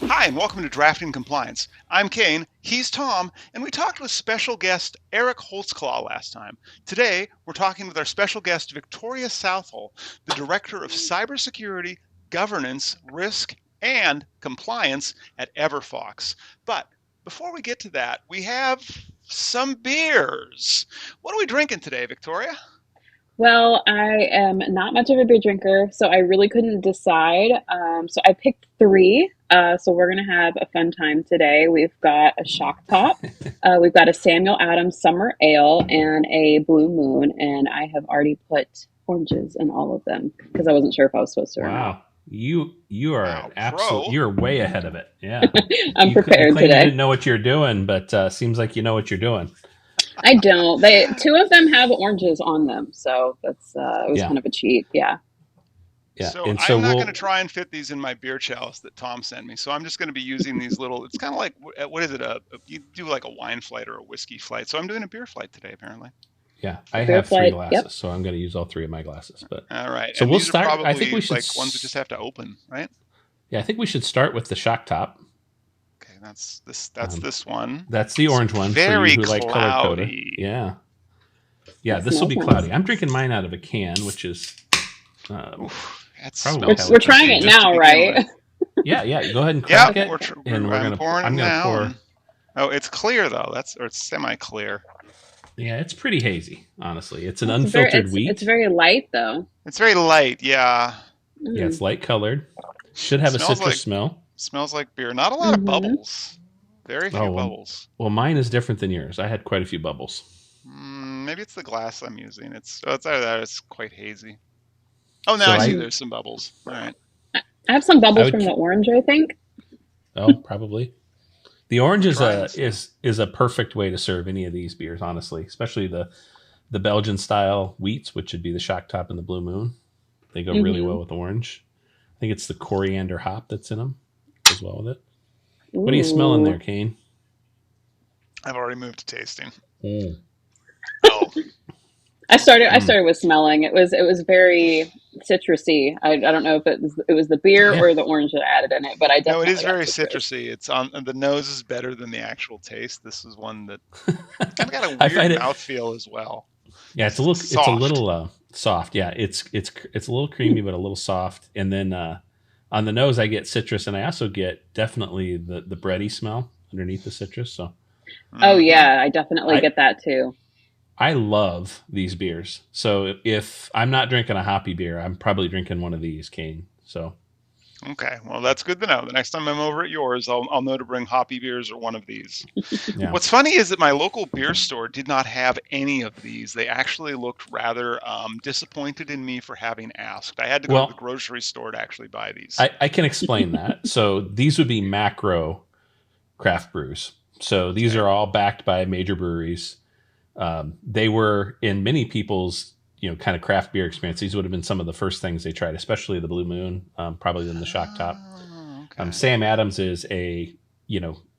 Hi, and welcome to Drafting Compliance. I'm Kayne, he's Tom, and we talked with special guest Eric Holtzclaw last time. Today, we're talking with our special guest Victoria Southall, the Director of Cybersecurity, Governance, Risk, and Compliance at Everfox. But before we get to that, we have some beers. What are we drinking today, Victoria? Well, I am not much of a beer drinker, so I really couldn't decide. So I picked three. So we're gonna have a fun time today. We've got a Shock Top, we've got a Samuel Adams Summer Ale, and a Blue Moon. And I have already put oranges in all of them because I wasn't sure if I was supposed to or not. Wow. You are Wow, an absolute. pro. You're way ahead of it. Yeah. I'm You prepared claim you today. didn't know what you're doing, but seems like you know what you're doing. I don't. They two of them have oranges on them, so that's it was Yeah. kind of a cheat. Yeah. Yeah. So And so I'm not going to we'll. try and fit these in my beer chalice that Tom sent me. So I'm just going to be using these little. It's kind of like what is it? You do like a wine flight or a whiskey flight. So I'm doing a beer flight today, apparently. Yeah. A I beer have three flight. Yep. glasses, so I'm going to use all three of my glasses. But All right, so and we'll these are start. I probably think we should. like ones we just have to open, right? Yeah. I think we should start with the Shock Top. Okay, that's this. That's Um, this one. That's the It's orange one for very you who like color coded. cloudy. Yeah. Yeah. That This will smells be nice. cloudy. I'm drinking mine out of a can, which is Oof, that probably smells We're how it trying interesting it just to now, begin right? with. yeah. Yeah. Go ahead and Yep, crack it, and I'm pouring it I'm gonna now. pour. Oh, it's clear though. Or it's semi-clear. Yeah, it's pretty hazy, honestly. It's an It's very unfiltered it's wheat. very light though. It's very light. Yeah, Yeah, Mm. it's light colored. Should have a smells citrus like smell. beer. Not a lot of Mm-hmm. bubbles. Very few Oh, bubbles. well, mine is different than yours. I had quite a few bubbles. Maybe it's the glass I'm using. It's either that or it's quite hazy. Oh, now So I see Mm. there's some bubbles. All right. I have some I bubbles from would, the orange, I think. oh, probably. The orange is Trying a this. is a perfect way to serve any of these beers, honestly. Especially the Belgian style wheats, which would be the Shock Top and the Blue Moon. They go really Mm-hmm. well with orange. I think it's the coriander hop that's in them as well with it. What are you smelling there, Ooh. Kane? I've already moved to tasting. Mm. Oh, I Mm. started with smelling. It was very citrusy. I don't know if it was the beer Yeah. or the orange that I added in it, but I no, it is definitely got very citrus. citrusy. It's on the nose is better than the actual taste. This is one that kind of got a I weird find it. mouthfeel as well. Yeah, it's a little. It's a Soft. little soft. Yeah, it's a little creamy, but a little soft. And then on the nose, I get citrus, and I also get definitely the bready smell underneath the citrus. So Oh Hmm. yeah, I definitely I get that too. I love these beers. So if I'm not drinking a hoppy beer, I'm probably drinking one of these, Kane. So Okay, well that's good to know. The next time I'm over at yours, I'll know to bring hoppy beers or one of these. yeah. What's funny is that my local beer store did not have any of these. They actually looked rather disappointed in me for having asked. I had to go to the Well, grocery store to actually buy these. I can explain that. So these would be macro craft brews. So these Okay. are all backed by major breweries. They were in many people's kind of craft beer experience. These would have been some of the first things they tried, especially the Blue Moon, probably then the Shock Top. Oh, okay. Sam Adams is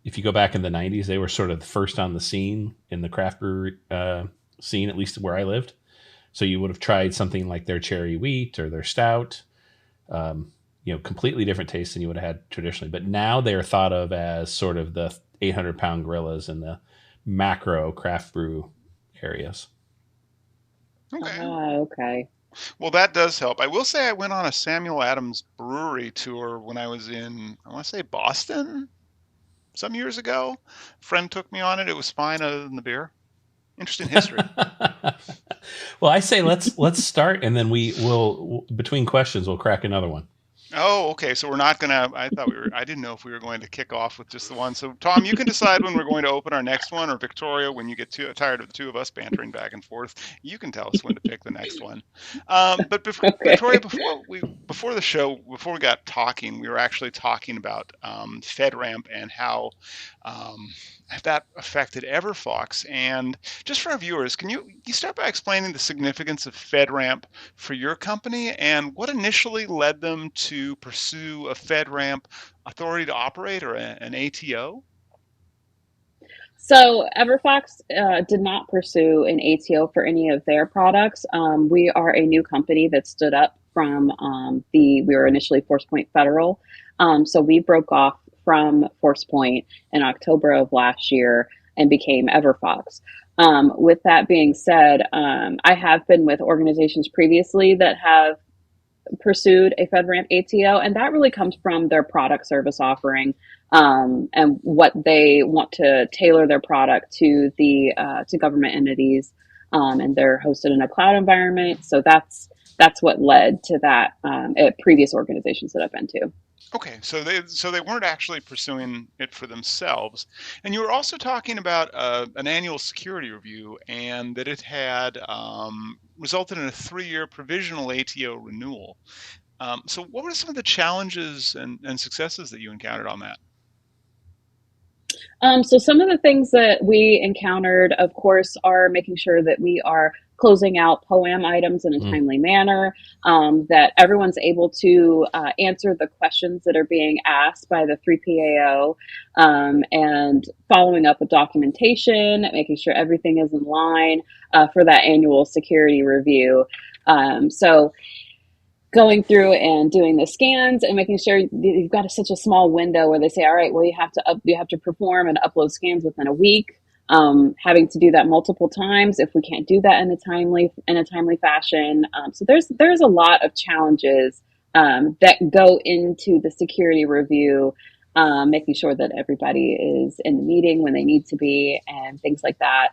if you go back in the '90s, they were sort of the first on the scene in the craft brewery scene, at least where I lived. So you would have tried something like their cherry wheat or their stout. Completely different taste than you would have had traditionally. But now they are thought of as sort of the 800-pound gorillas in the macro craft brew areas. Okay. Okay. Well, that does help. I will say I went on a Samuel Adams brewery tour when I was in, I want to say Boston some years ago. A friend took me on it. It was fine other than the beer. Interesting history. Well, I say let's start, and then we'll between questions we'll crack another one. Oh, okay. So we're not gonna. I didn't know if we were going to kick off with just the one. So Tom, you can decide when we're going to open our next one, or Victoria, when you get too tired of the two of us bantering back and forth, you can tell us when to pick the next one. But Victoria, Okay. before the show, before we got talking, we were actually talking about FedRAMP and how that affected Everfox. And just for our viewers, can you start by explaining the significance of FedRAMP for your company and what initially led them to pursue a FedRAMP authority to operate or an ATO? So Everfox did not pursue an ATO for any of their products. We are a new company that stood up from we were initially ForcePoint Federal. So we broke off from ForcePoint in October of last year and became Everfox. With that being said, I have been with organizations previously that have pursued a FedRAMP ATO, and that really comes from their product service offering, and what they want to tailor their product to the to government entities, and they're hosted in a cloud environment. So that's what led to that at previous organizations that I've been to. Okay, so they weren't actually pursuing it for themselves, and you were also talking about an annual security review, and that it had resulted in a 3-year provisional ATO renewal. So, what were some of the challenges and successes that you encountered on that? So some of the things that we encountered, of course, are making sure that we are closing out POAM items in a timely manner, that everyone's able to answer the questions that are being asked by the 3PAO, and following up with documentation, making sure everything is in line for that annual security review. So going through and doing the scans and making sure you've got such a small window where they say, all right, well, you have to perform and upload scans within a week. Having to do that multiple times if we can't do that in a timely fashion. So there's a lot of challenges that go into the security review, making sure that everybody is in the meeting when they need to be and things like that.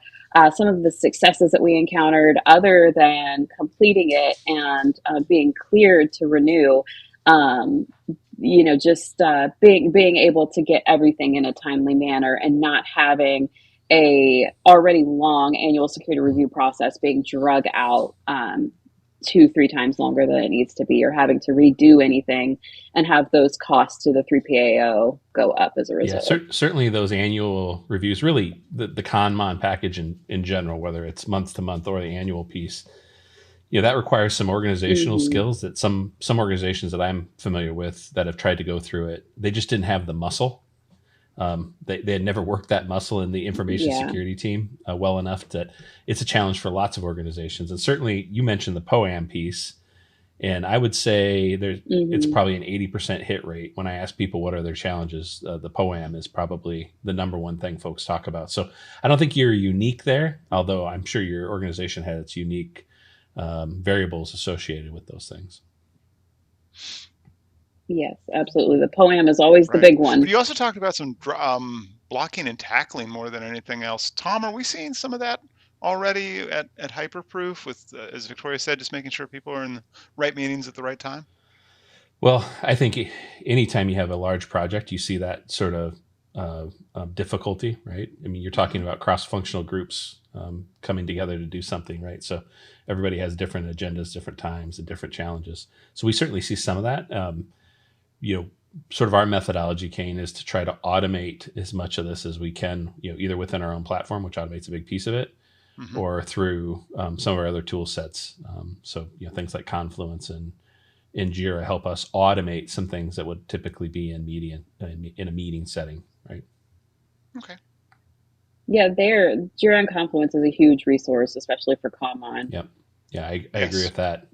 Some of the successes that we encountered, other than completing it and being cleared to renew, just being able to get everything in a timely manner and not having a already long annual security review process being drug out 2-3 times longer than it needs to be, or having to redo anything and have those costs to the 3PAO go up as a result. Yeah, certainly those annual reviews, really the ConMon package in general, whether it's month to month or the annual piece, that requires some organizational skills that some organizations that I'm familiar with that have tried to go through it, they just didn't have the muscle. They had never worked that muscle in the information security team well enough that it's a challenge for lots of organizations. And certainly you mentioned the POAM piece, and I would say it's probably an 80% hit rate. When I ask people what are their challenges, the POAM is probably the number one thing folks talk about. So I don't think you're unique there, although I'm sure your organization had its unique variables associated with those things. Yes, absolutely. The POAM is always the big one. But you also talked about some blocking and tackling more than anything else. Tom, are we seeing some of that already at Hyperproof with, as Victoria said, just making sure people are in the right meetings at the right time? Well, I think anytime you have a large project, you see that sort of difficulty, right? I mean, you're talking about cross-functional groups coming together to do something, right? So everybody has different agendas, different times, and different challenges. So we certainly see some of that. Sort of our methodology, Kayne, is to try to automate as much of this as we can, either within our own platform, which automates a big piece of it, or through some of our other tool sets. So things like Confluence and Jira help us automate some things that would typically be in a meeting setting, right? Okay. Yeah, Jira and Confluence is a huge resource, especially for ConMon. Yep. Yeah, I agree with that.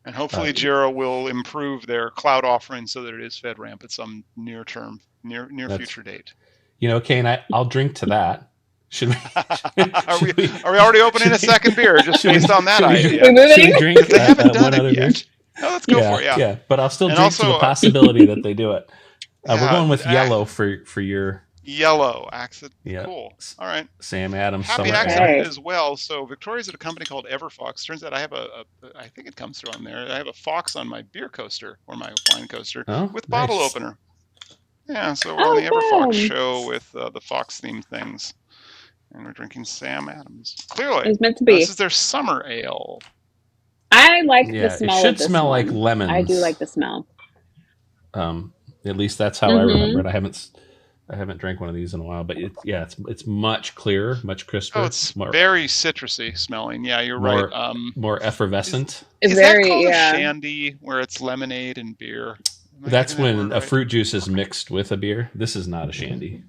And hopefully Jira will improve their cloud offering so that it is FedRAMP at some near future date. Kayne, I'll drink to that. Should we? Are we already opening a second beer just based on that idea? Should we drink? They haven't done it yet. No, let's go for it. Yeah. Yeah, but I'll still drink to the possibility that they do it. We're going with yellow for your. Yellow accident. Yeah. Cool. All right. Sam Adams. Happy accident as well. So Victoria's at a company called Everfox. Turns out I have I think it comes through on there. I have a fox on my beer coaster or my wine coaster with bottle opener. Yeah. So we're on the Everfox show with the fox themed things, and we're drinking Sam Adams. Clearly, it's meant to be. This is their summer ale. I like the smell. It should smell like lemons. I do like the smell. At least that's how I remember it. I haven't drank one of these in a while, but it's much clearer, much crisper. Oh, it's very citrusy smelling. Yeah, you're right. More effervescent. Is that called a shandy, where it's lemonade and beer? That's when a fruit juice is mixed with a beer. This is not a shandy.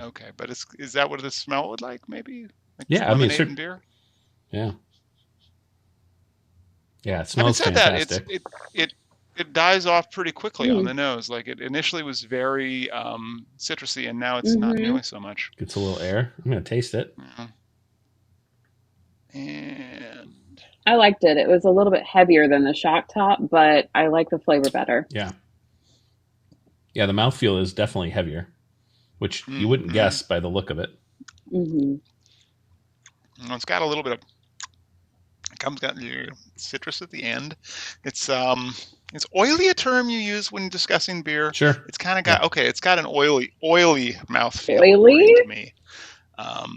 Okay, but is that what the smell would like? Maybe like Yeah, I mean, lemonade and beer. yeah, yeah, it Having smells said that, fantastic. it dies off pretty quickly on Mm. the nose. Like it initially was very citrusy, and now it's not Mm-hmm. nearly so much. Gets a little air. I'm gonna taste it. Yeah. And I liked it. It was a little bit heavier than the shock top, but I like the flavor better. Yeah, yeah, the mouthfeel is definitely heavier, which you wouldn't mm-hmm. guess by the look of it. Mm-hmm. It's got a little bit of got citrus at the end. It's is oily a term you use when discussing beer? Sure. It's kind of Yeah. got it's got an oily mouthfeel Oily? according to me.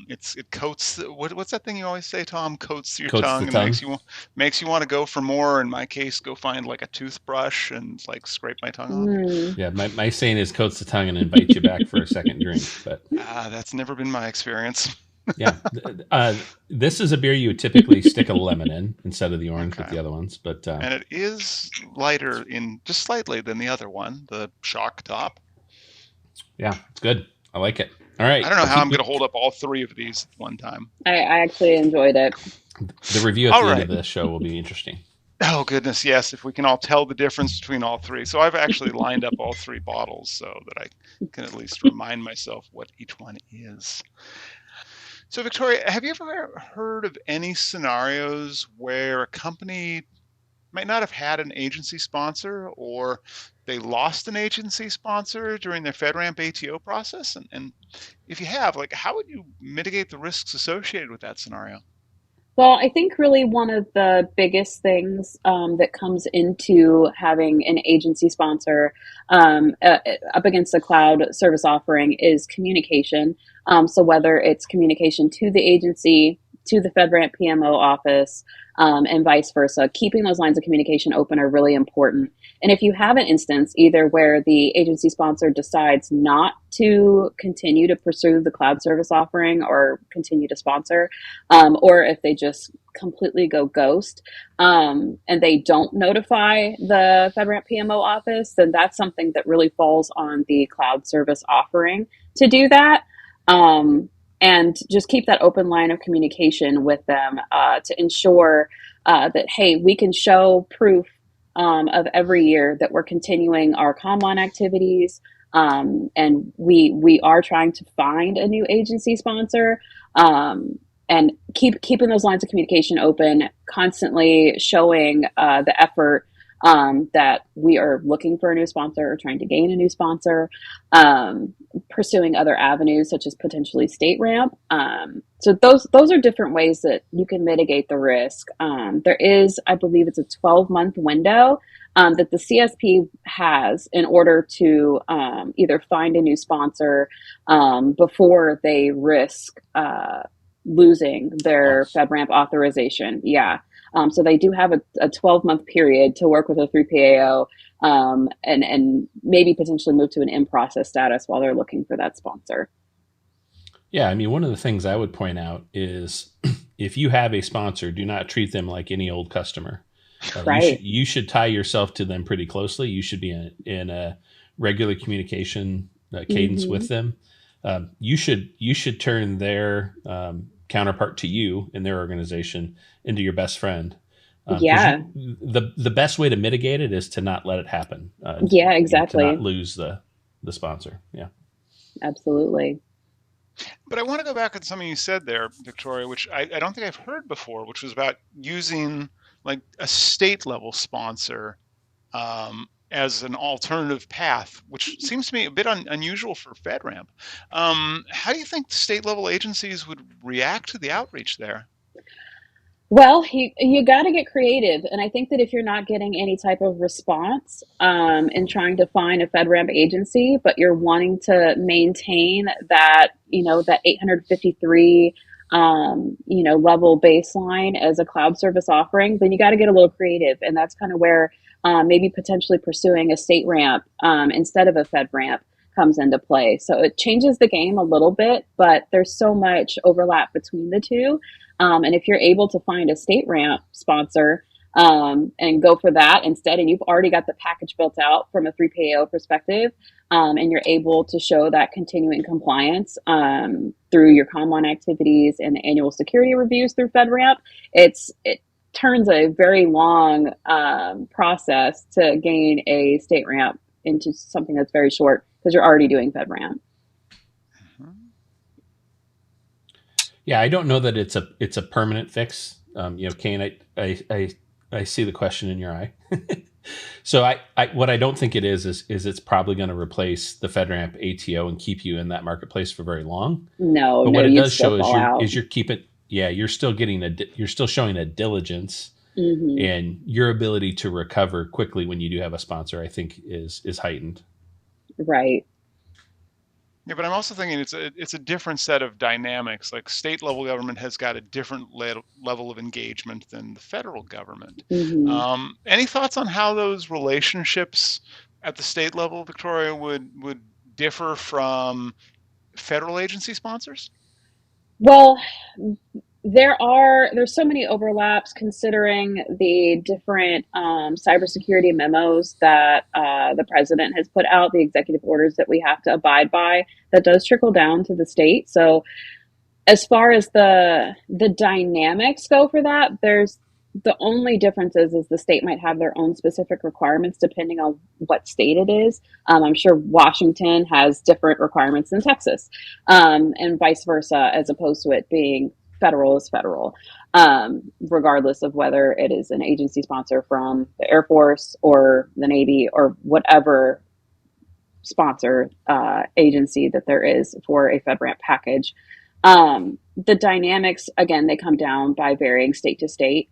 It coats what's that thing you always say, Tom? Coats your Coats the tongue and tongue. makes you want to go for more. In my case, go find like a toothbrush and like scrape my tongue off. Mm. Yeah, my saying is coats the tongue and invite you back for a second drink. But That's never been my experience. yeah, this is a beer you would typically stick a lemon in instead of the orange with the other ones. But and it is lighter in just slightly than the other one, the shock top. Yeah, it's good. I like it. All right. I don't know how I'm going to hold up all three of these at one time. I actually enjoyed it. The review at the end of the show will be interesting. Oh, goodness, yes, if we can all tell the difference between all three. So I've actually lined up all three bottles so that I can at least remind myself what each one is. So, Victoria, have you ever heard of any scenarios where a company might not have had an agency sponsor, or they lost an agency sponsor during their FedRAMP ATO process? And if you have, like, how would you mitigate the risks associated with that scenario? Well, I think really one of the biggest things that comes into having an agency sponsor up against a cloud service offering is communication. So whether it's communication to the agency, to the FedRAMP PMO office, and vice versa, keeping those lines of communication open are really important. And if you have an instance either where the agency sponsor decides not to continue to pursue the cloud service offering or continue to sponsor, or if they just completely go ghost and they don't notify the FedRAMP PMO office, then that's something that really falls on the cloud service offering to do that. And just keep that open line of communication with them to ensure that, hey, we can show proof of every year that we're continuing our COMLINE activities, and we are trying to find a new agency sponsor, and keeping those lines of communication open, constantly showing the effort that we are looking for a new sponsor or trying to gain a new sponsor, pursuing other avenues such as potentially state ramp. So those are different ways that you can mitigate the risk. There is, I believe it's a 12-month window that the CSP has in order to either find a new sponsor before they risk losing their FedRAMP authorization. Yeah. So they do have a 12-month period to work with a 3PAO and maybe potentially move to an in-process status while they're looking for that sponsor. Yeah, I mean, one of the things I would point out is if you have a sponsor, do not treat them like any old customer. Right. You should tie yourself to them pretty closely. You should be in a regular communication cadence with them. You should turn their counterpart to you in their organization into your best friend. The best way to mitigate it is to not let it happen. Yeah, exactly. To not lose the sponsor. Yeah, absolutely. But I want to go back to something you said there, Victoria, which I don't think I've heard before, which was about using like a state level sponsor as an alternative path, which seems to me a bit unusual for FedRAMP. How do you think state level agencies would react to the outreach there? Well, you got to get creative. And I think that if you're not getting any type of response in trying to find a FedRAMP agency, but you're wanting to maintain that, that 853, level baseline as a cloud service offering, then you got to get a little creative. And that's kind of where maybe potentially pursuing a state ramp instead of a FedRAMP comes into play. So it changes the game a little bit, but there's so much overlap between the two. And if you're able to find a state ramp sponsor and go for that instead. And you've already got the package built out from a 3PAO perspective. And you're able to show that continuing compliance through your COM1 activities and the annual security reviews through FedRAMP. It turns a very long process to gain a state ramp into something that's very short because you're already doing FedRAMP. Yeah, I don't know that it's a permanent fix. Kayne, I see the question in your eye. So what I don't think it is it's probably going to replace the FedRAMP ATO and keep you in that marketplace for very long. No, but what it does show is you're keeping, you're still you're still showing a diligence, and your ability to recover quickly when you do have a sponsor, I think is heightened. Right. Yeah, but I'm also thinking it's a different set of dynamics. Like state level government has got a different level of engagement than the federal government. Any thoughts on how those relationships at the state level, Victoria, would differ from federal agency sponsors? Well, there's so many overlaps considering the different cybersecurity memos that the president has put out, the executive orders that we have to abide by, that does trickle down to the state. So as far as the dynamics go for that, there's the only difference is the state might have their own specific requirements depending on what state it is. I'm sure Washington has different requirements than Texas, and vice versa, as opposed to it being federal is federal, regardless of whether it is an agency sponsor from the Air Force or the Navy or whatever sponsor agency that there is for a FedRAMP package. The dynamics, again, they come down by varying state to state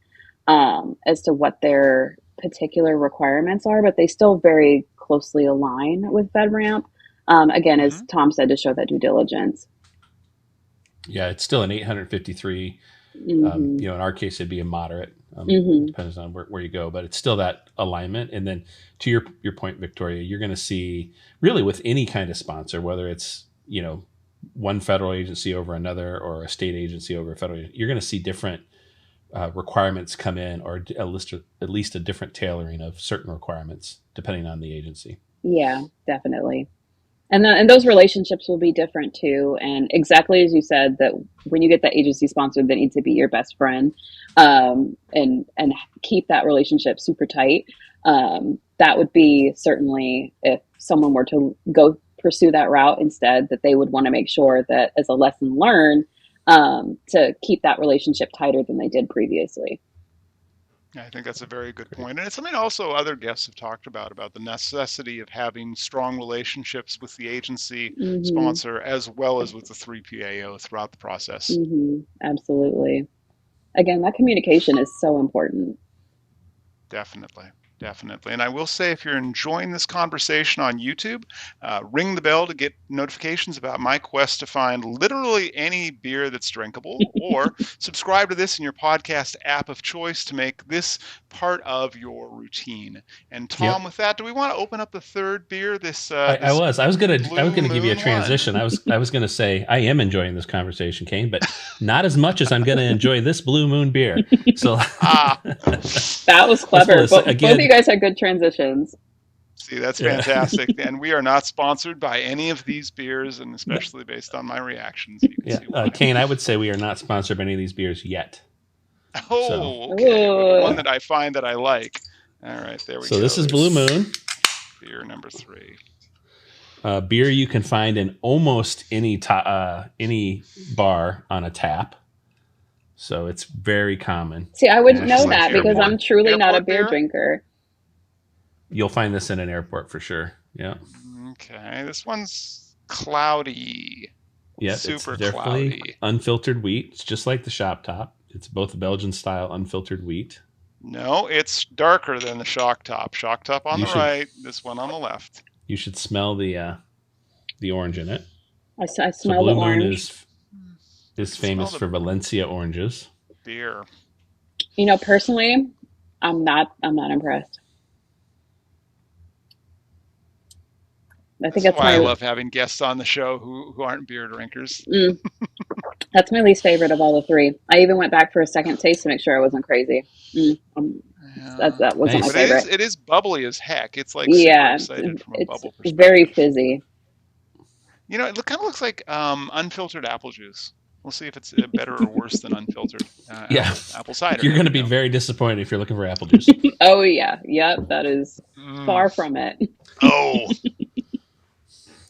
as to what their particular requirements are, but they still very closely align with FedRAMP. Again, as Tom said, to show that due diligence. Yeah, it's still an 853. In our case, it'd be a moderate. Depends on where you go, but it's still that alignment. And then to your point, Victoria, you're going to see really with any kind of sponsor, whether it's one federal agency over another or a state agency over a federal, you're going to see different requirements come in, or at least a different tailoring of certain requirements depending on the agency. Yeah, definitely. And those relationships will be different too. And exactly as you said, that when you get that agency sponsor, they need to be your best friend, and keep that relationship super tight. That would be certainly, if someone were to go pursue that route instead, that they would want to make sure that as a lesson learned, to keep that relationship tighter than they did previously. I think that's a very good point. And it's something also other guests have talked about the necessity of having strong relationships with the agency sponsor as well as with the 3PAO throughout the process. Absolutely. Again, that communication is so important. Definitely. And I will say, if you're enjoying this conversation on YouTube, ring the bell to get notifications about my quest to find literally any beer that's drinkable, or subscribe to this in your podcast app of choice to make this part of your routine. And Tom, with that, do we want to open up the third beer? I was gonna give you a transition. I was gonna say I am enjoying this conversation, Kayne, but not as much as I'm gonna enjoy this Blue Moon beer. So that was clever. Both of you guys had good transitions. See, that's fantastic. And we are not sponsored by any of these beers, and especially based on my reactions. Kayne, I would say we are not sponsored by any of these beers yet. Okay. Well, one that I find that I like. All right, there we go. So this is Blue Moon. Beer number 3. Beer you can find in almost any bar on a tap. So it's very common. See, I wouldn't know that because I'm truly not a beer drinker. You'll find this in an airport for sure. Yeah. Okay. This one's cloudy. Yeah, super it's definitely cloudy. Unfiltered wheat. It's just like the shop top. It's both Belgian style unfiltered wheat. No, it's darker than the shock top. Shock top on the right, this one on the left. You should smell the orange in it. I smell the orange. Blue Moon is famous for Valencia oranges. Beer. Personally, I'm not impressed. That's why I love having guests on the show who aren't beer drinkers. That's my least favorite of all the 3. I even went back for a second taste to make sure I wasn't crazy. Yeah. That wasn't my Nice. But favorite. it is bubbly as heck. It's like super Yeah, excited from a it's bubble very perspective. fizzy. You know, it kind of looks like unfiltered apple juice. We'll see if it's better or worse than unfiltered Yeah. apple cider. You're Here going to we be go. very disappointed if you're looking for apple juice. Oh yeah, yep, that is Mm. far from it. Oh,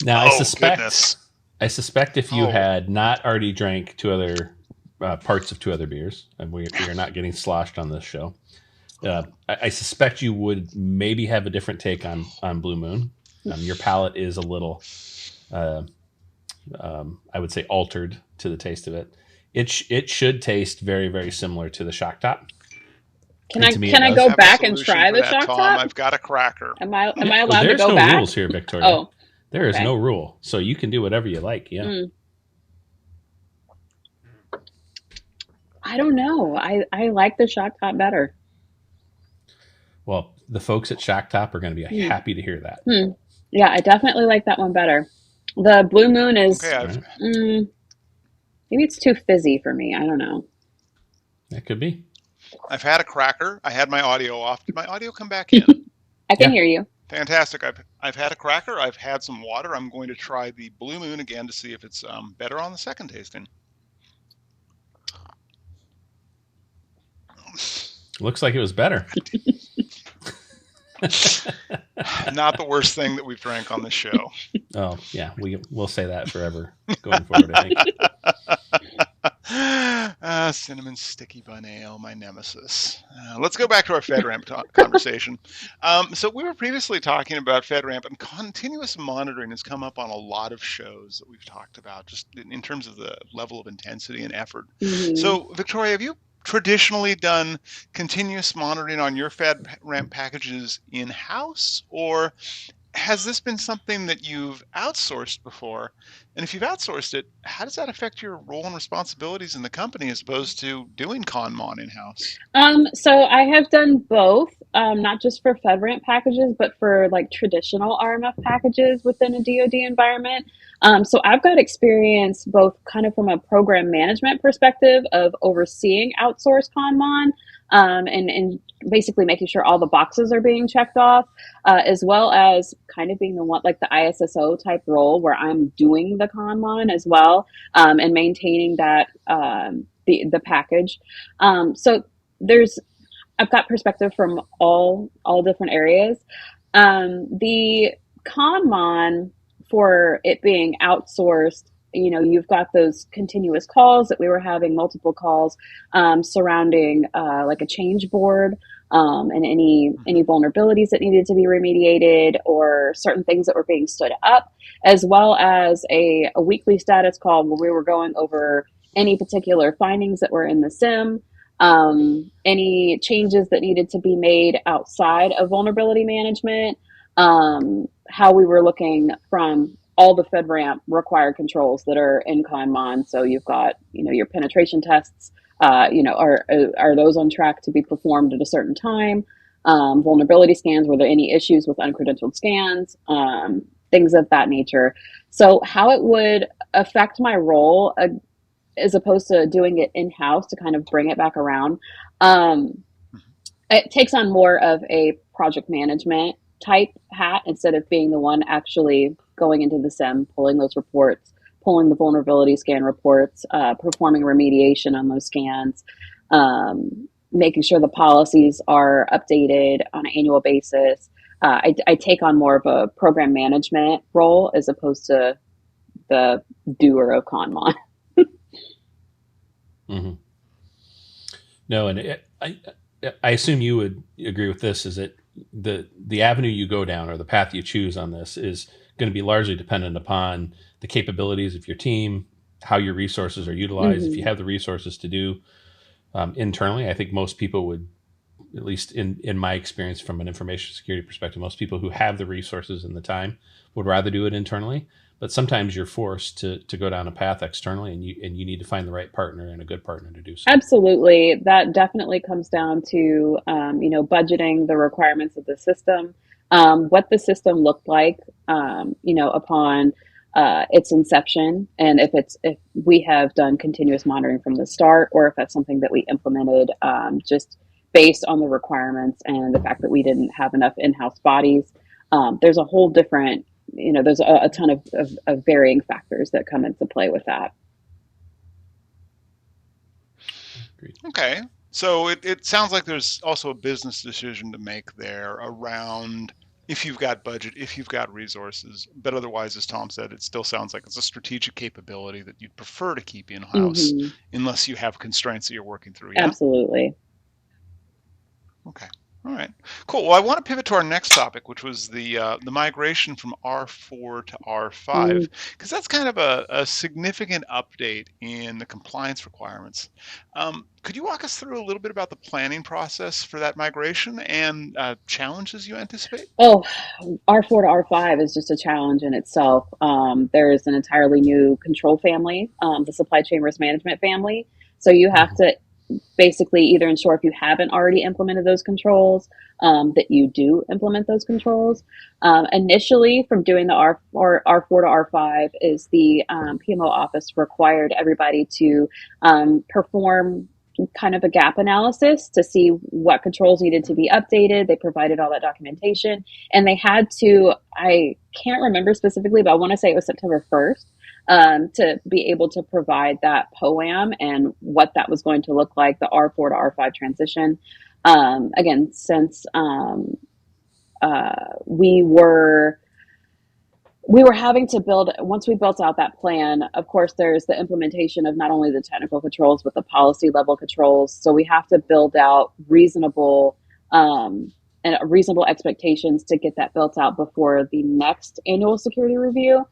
Now, oh goodness. I suspect if you Oh, had not already drank two other parts of two other beers, and we are not getting sloshed on this show, I suspect you would maybe have a different take on Blue Moon. Your palate is a little, I would say, altered to the taste of it. It should taste very, very similar to the Shock Top. Can And I to me, can it I I go does. have a back and solution try for the that, shock Tom. top? I've got a cracker. Am I Yeah, allowed to there's go no back? rules here, Victoria. Oh, There is okay. no rule, so you can do whatever you like. Yeah. Mm. I don't know. I like the shock top better. Well, the folks at Shock Top are going to be Hmm. happy to hear that. Yeah, I definitely like that one better. The Blue Moon is Okay, Right? maybe it's too fizzy for me. I don't know. That could be. I've had a cracker. I had my audio off. Did my audio come back in? I can Yeah. hear you. Fantastic. I've had a cracker. I've had some water. I'm going to try the Blue Moon again to see if it's better on the second tasting. Looks like it was better. Not the worst thing that we've drank on this show. Oh, yeah. We'll say that forever going forward, I think. Cinnamon sticky bun ale, my nemesis. Let's go back to our FedRAMP conversation. So we were previously talking about FedRAMP, and continuous monitoring has come up on a lot of shows that we've talked about, just in terms of the level of intensity and effort. Mhm. So, Victoria, have you traditionally done continuous monitoring on your FedRAMP packages in-house, or has this been something that you've outsourced before? And if you've outsourced it, how does that affect your role and responsibilities in the company as opposed to doing ConMon in-house? So I have done both, not just for FedRAMP packages, but for like traditional RMF packages within a DoD environment. So I've got experience both kind of from a program management perspective of overseeing outsourced ConMon, and basically making sure all the boxes are being checked off, as well as kind of being the one like the ISSO type role where I'm doing the ConMon as well, and maintaining that the package. So I've got perspective from all different areas. The ConMon, for it being outsourced, you've got those continuous calls that we were having, multiple calls surrounding like a change board, and any vulnerabilities that needed to be remediated or certain things that were being stood up, as well as a weekly status call where we were going over any particular findings that were in the SIM, any changes that needed to be made outside of vulnerability management, how we were looking from all the FedRAMP required controls that are in ConMon. So you've got, your penetration tests, are those on track to be performed at a certain time? Vulnerability scans, were there any issues with uncredentialed scans? Things of that nature. So how it would affect my role, as opposed to doing it in-house to kind of bring it back around, it takes on more of a project management type hat instead of being the one actually going into the SIM, pulling those reports, pulling the vulnerability scan reports, performing remediation on those scans, making sure the policies are updated on an annual basis. I take on more of a program management role as opposed to the doer of ConMon. Mm-hmm. No, and I assume you would agree with this, is that the avenue you go down or the path you choose on this is going to be largely dependent upon the capabilities of your team, how your resources are utilized. Mm-hmm. If you have the resources to do internally, I think most people would, at least in my experience from an information security perspective, most people who have the resources and the time would rather do it internally. But sometimes you're forced to go down a path externally, and you need to find the right partner and a good partner to do so. Absolutely. That definitely comes down to, budgeting the requirements of the system, what the system looked like, upon its inception, and if we have done continuous monitoring from the start, or if that's something that we implemented just based on the requirements and the fact that we didn't have enough in-house bodies. There's a whole different, there's a ton of varying factors that come into play with that. Okay. So it sounds like there's also a business decision to make there around if you've got budget, if you've got resources. But otherwise, as Tom said, it still sounds like it's a strategic capability that you'd prefer to keep in-house unless you have constraints that you're working through. Yeah? Absolutely. Okay. All right. Cool. Well, I want to pivot to our next topic, which was the migration from R4 to R5, because that's kind of a significant update in the compliance requirements. Could you walk us through a little bit about the planning process for that migration and challenges you anticipate? Oh, R4 to R5 is just a challenge in itself. There is an entirely new control family, the supply chain risk management family. So you have to basically either ensure, if you haven't already implemented those controls, that you do implement those controls. Initially, from doing the R4 to R5, is the PMO office required everybody to perform kind of a gap analysis to see what controls needed to be updated. They provided all that documentation, and they had to, I can't remember specifically, but I want to say it was September 1st, to be able to provide that POAM and what that was going to look like, the R4 to R5 transition. Again, since we were having to build, once we built out that plan, of course, there's the implementation of not only the technical controls, but the policy level controls. So we have to build out reasonable expectations to get that built out before the next annual security review.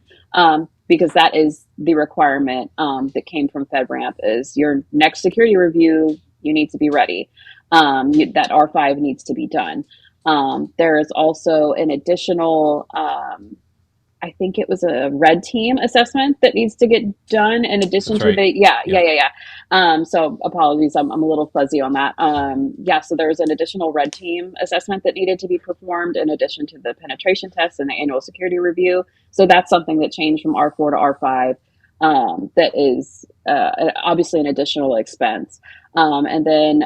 Because that is the requirement that came from FedRAMP, is your next security review, you need to be ready. That R5 needs to be done. There is also an additional, I think it was a red team assessment that needs to get done in addition to the, so apologies, I'm a little fuzzy on that. So there was an additional red team assessment that needed to be performed in addition to the penetration test and the annual security review. So that's something that changed from R4 to R5. That is obviously an additional expense. And then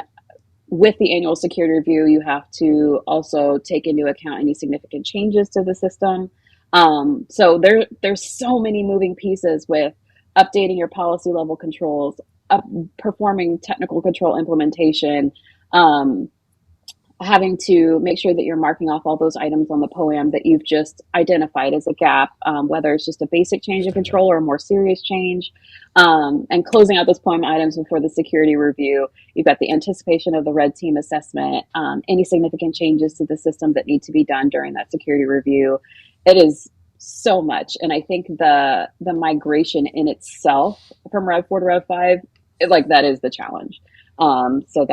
with the annual security review, you have to also take into account any significant changes to the system. So there's so many moving pieces with updating your policy level controls, performing technical control implementation, having to make sure that you're marking off all those items on the POAM that you've just identified as a gap, whether it's just a basic change in control or a more serious change, and closing out those POAM items before the security review. You've got the anticipation of the red team assessment, any significant changes to the system that need to be done during that security review. It is so much. And I think the migration in itself from Rev 4 to Rev 5, that is the challenge. So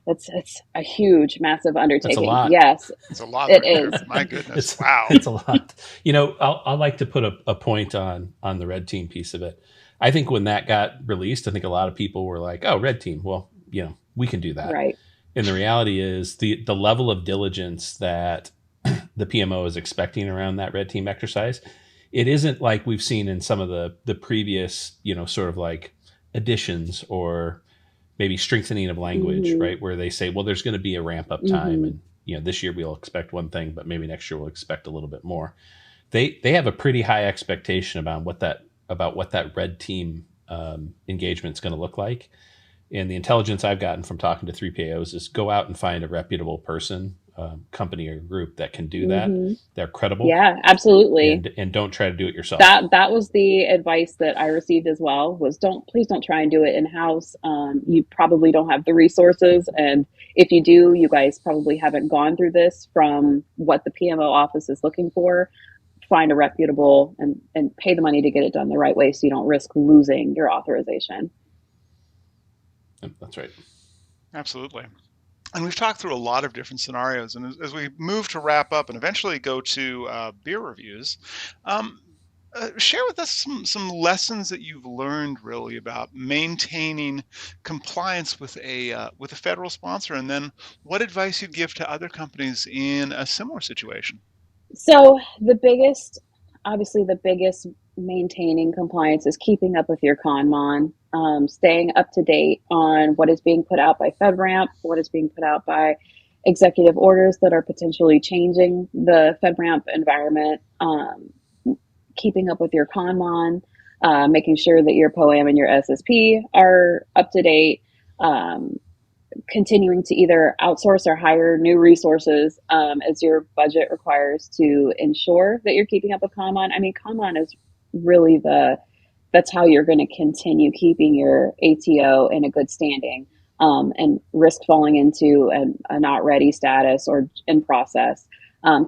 it's a huge, massive undertaking. That's a lot. Yes, it's a lot. It is. My goodness, wow, it's a lot. I'll like to put a point on the red team piece of it. I think when that got released, I think a lot of people were like, "Oh, red team. Well, we can do that." Right. And the reality is the level of diligence that the PMO is expecting around that red team exercise, it isn't like we've seen in some of the previous, sort of like additions or maybe strengthening of language, right? Where they say, well, there's going to be a ramp up time, and this year we'll expect one thing, but maybe next year we'll expect a little bit more. They have a pretty high expectation about what that red team engagement is going to look like. And the intelligence I've gotten from talking to 3PAOs is go out and find a reputable person, company or group that can do that. They're credible. Yeah, absolutely. And don't try to do it yourself. That was the advice that I received as well, was please don't try and do it in-house. You probably don't have the resources. And if you do, you guys probably haven't gone through this from what the PMO office is looking for. Find a reputable and pay the money to get it done the right way so you don't risk losing your authorization. That's right. Absolutely. And we've talked through a lot of different scenarios. And as we move to wrap up and eventually go to beer reviews, share with us some lessons that you've learned really about maintaining compliance with a federal sponsor, and then what advice you'd give to other companies in a similar situation. So the biggest maintaining compliance is keeping up with your ConMon, staying up to date on what is being put out by FedRAMP, what is being put out by executive orders that are potentially changing the FedRAMP environment, keeping up with your ConMon, making sure that your POAM and your SSP are up to date, continuing to either outsource or hire new resources as your budget requires to ensure that you're keeping up with ConMon. I mean, ConMon is really that's how you're going to continue keeping your ATO in a good standing, and risk falling into a not ready status or in process.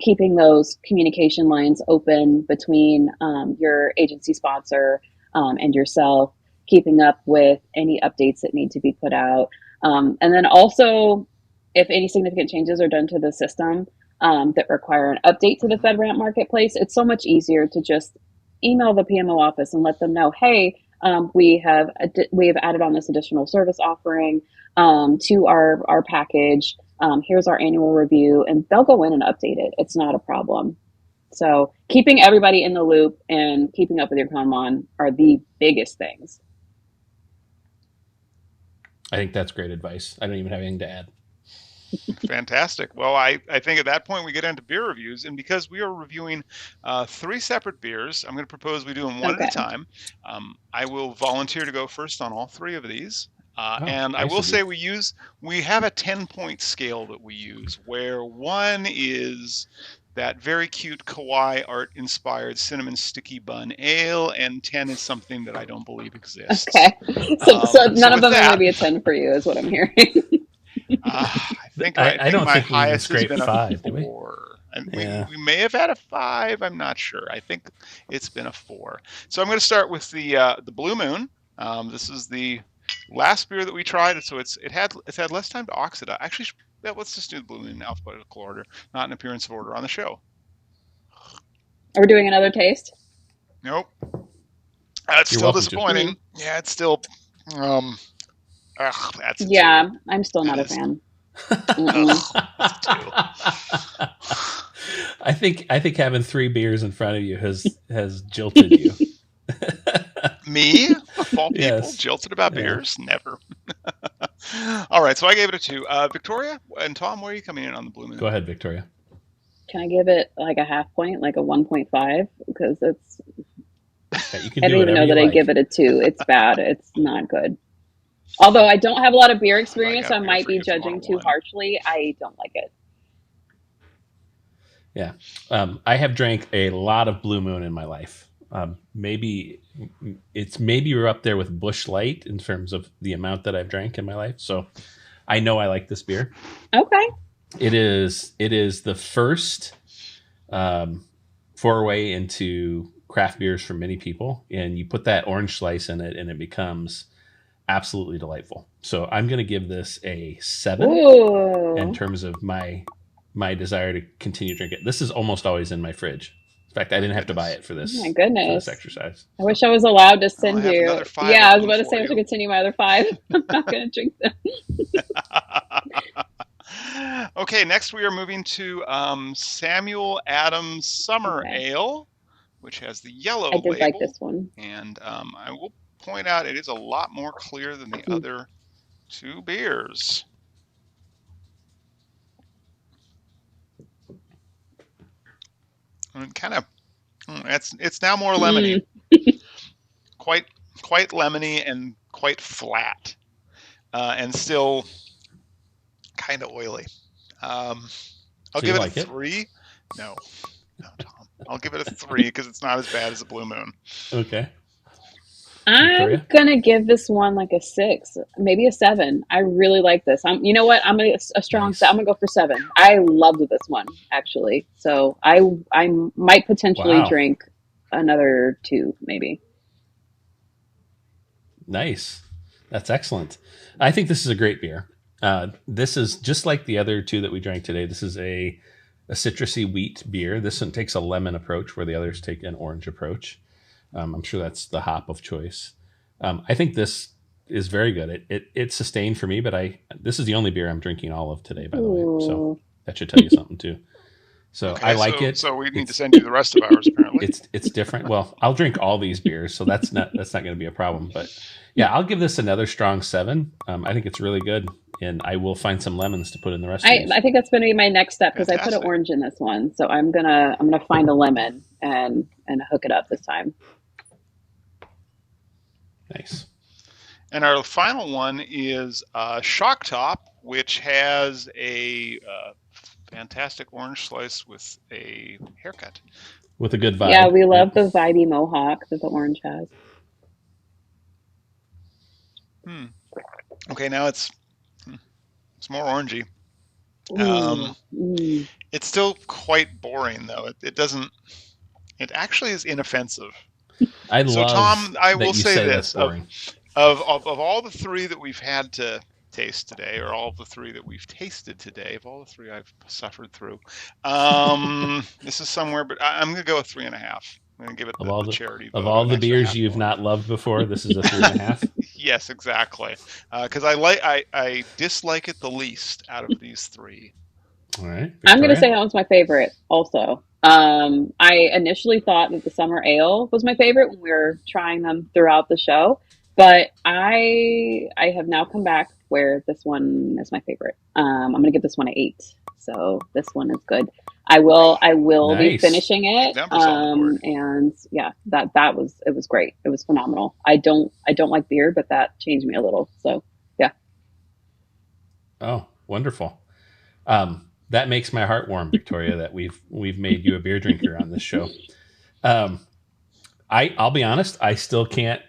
Keeping those communication lines open between your agency sponsor and yourself, keeping up with any updates that need to be put out. And then also, if any significant changes are done to the system that require an update to the FedRAMP marketplace, it's so much easier to just email the PMO office and let them know, hey, we have added on this additional service offering to our package. Here's our annual review, and they'll go in and update it. It's not a problem. So keeping everybody in the loop and keeping up with your ConMon are the biggest things. I think that's great advice. I don't even have anything to add. Fantastic. Well, I think at that point we get into beer reviews, and because we are reviewing 3 separate beers, I'm going to propose we do them one at a time. I will volunteer to go first on all 3 of these. And I will say we have a 10-point scale that we use, where 1 is that very cute kawaii art inspired cinnamon sticky bun ale, and 10 is something that I don't believe exists. Okay. So none of them are going to be a 10 for you, is what I'm hearing. I think my highest has been a 5, 4. And we may have had a 5. I'm not sure. I think it's been a 4. So I'm going to start with the Blue Moon. This is the last beer that we tried, so it's had less time to oxidize. Actually, let's just do the Blue Moon in alphabetical order, not in appearance of order on the show. Are we doing another taste? Nope. It's still disappointing. Yeah, it's still. That's I'm still not a fan. I think having 3 beers in front of you has jilted you. Me? Of all people, jilted about beers? Never. All right, so I gave it a 2. Victoria and Tom, where are you coming in on the Blue Moon? Go ahead, Victoria. Can I give it like a half point, like a 1.5? Because it's. I don't even know that I give it a 2. It's bad. It's not good. Although I don't have a lot of beer experience, so I might be judging too harshly. I don't like it. Yeah. I have drank a lot of Blue Moon in my life. Maybe you're up there with Busch Light in terms of the amount that I've drank in my life. So I know I like this beer. Okay. It is the first foray into craft beers for many people, and you put that orange slice in it and it becomes absolutely delightful. So I'm going to give this a 7. Ooh. In terms of my desire to continue drinking it. This is almost always in my fridge. In fact, I didn't have to buy it for this. Oh my goodness. For this exercise. I wish I was allowed to send you. Yeah, I was about to say I should continue my other 5. I'm not going to drink them. Okay, next we are moving to Samuel Adams Summer Ale, which has the yellow label. I did like this one. And I will point out it is a lot more clear than the other 2 beers. And kind of, it's now more lemony, quite lemony and quite flat, and still kind of oily. I'll give it a 3. No, Tom. I'll give it a 3 because it's not as bad as a Blue Moon. Okay. I'm going to give this one like a 6, maybe a 7. I really like this. You know what? I'm a strong nice. I'm going to go for 7. I loved this one, actually. So I might potentially drink another 2, maybe. Nice. That's excellent. I think this is a great beer. This is just like the other 2 that we drank today. This is a citrusy wheat beer. This one takes a lemon approach where the others take an orange approach. I'm sure that's the hop of choice. I think this is very good. It's sustained for me, but this is the only beer I'm drinking all of today, by the way. So that should tell you something too. So Okay, I like it. So we need to send you the rest of ours, apparently. It's different. Well, I'll drink all these beers, so that's not going to be a problem. But yeah, I'll give this another strong 7. I think it's really good, and I will find some lemons to put in the rest of these. I think that's going to be my next step because I put an Fantastic. orange in this one, so I'm gonna find a lemon and hook it up this time. Nice. And our final one is Shock Top, which has a fantastic orange slice with a haircut. With a good vibe. Yeah, we love the vibey mohawk that the orange has. Okay, now it's more orangey. It's still quite boring, though. It doesn't. It actually is inoffensive. I love. So, Tom, I will say this: of all the 3 that we've had to taste today, or all of the 3 that we've tasted today, of all the 3 I've suffered through, this is somewhere. But I'm going to go with 3.5. I'm going to give it the charity vote. Of all the beers you've not loved before, this is a 3.5. Yes, exactly. Because I dislike it the least out of these 3. All right. Victoria? I'm going to say that was my favorite also. I initially thought that the summer ale was my favorite when we were trying them throughout the show, but I have now come back where this one is my favorite. I'm going to give this one an 8. So this one is good. I will be finishing it. And yeah, it was great. It was phenomenal. I don't like beer, but that changed me a little. So yeah. Oh, wonderful. That makes my heart warm, Victoria, that we've made you a beer drinker on this show. I'll be honest, I still can't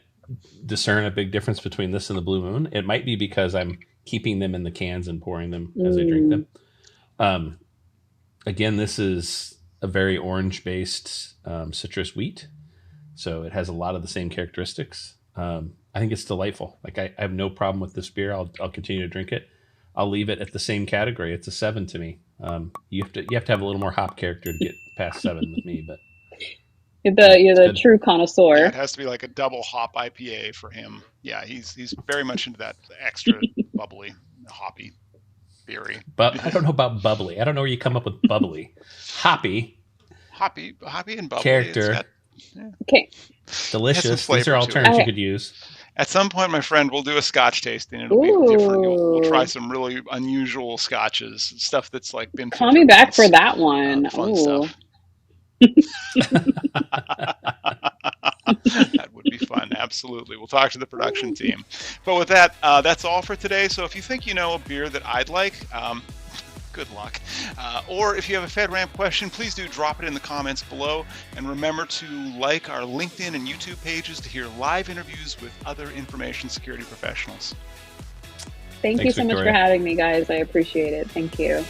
discern a big difference between this and the Blue Moon. It might be because I'm keeping them in the cans and pouring them as I drink them. Again, this is a very orange-based citrus wheat, so it has a lot of the same characteristics. I think it's delightful. Like I have no problem with this beer. I'll continue to drink it. I'll leave it at the same category. It's a 7 to me. You have to have a little more hop character to get past 7 with me, but you're the true connoisseur. Yeah, it has to be like a double hop IPA for him. Yeah, he's very much into that extra bubbly, hoppy, beery. But I don't know about bubbly. I don't know where you come up with bubbly, hoppy and bubbly character. Okay, Delicious. These are all terms you could use. At some point, my friend, we'll do a Scotch tasting. It'll be different. We'll try some really unusual Scotches, stuff that's like been. Call me back for that one. Fun stuff. That would be fun. Absolutely. We'll talk to the production team. But with that, that's all for today. So if you think you know a beer that I'd like, good luck. Or if you have a FedRAMP question, please do drop it in the comments below. And remember to like our LinkedIn and YouTube pages to hear live interviews with other information security professionals. Thanks, you so Victoria. Much for having me, guys. I appreciate it. Thank you.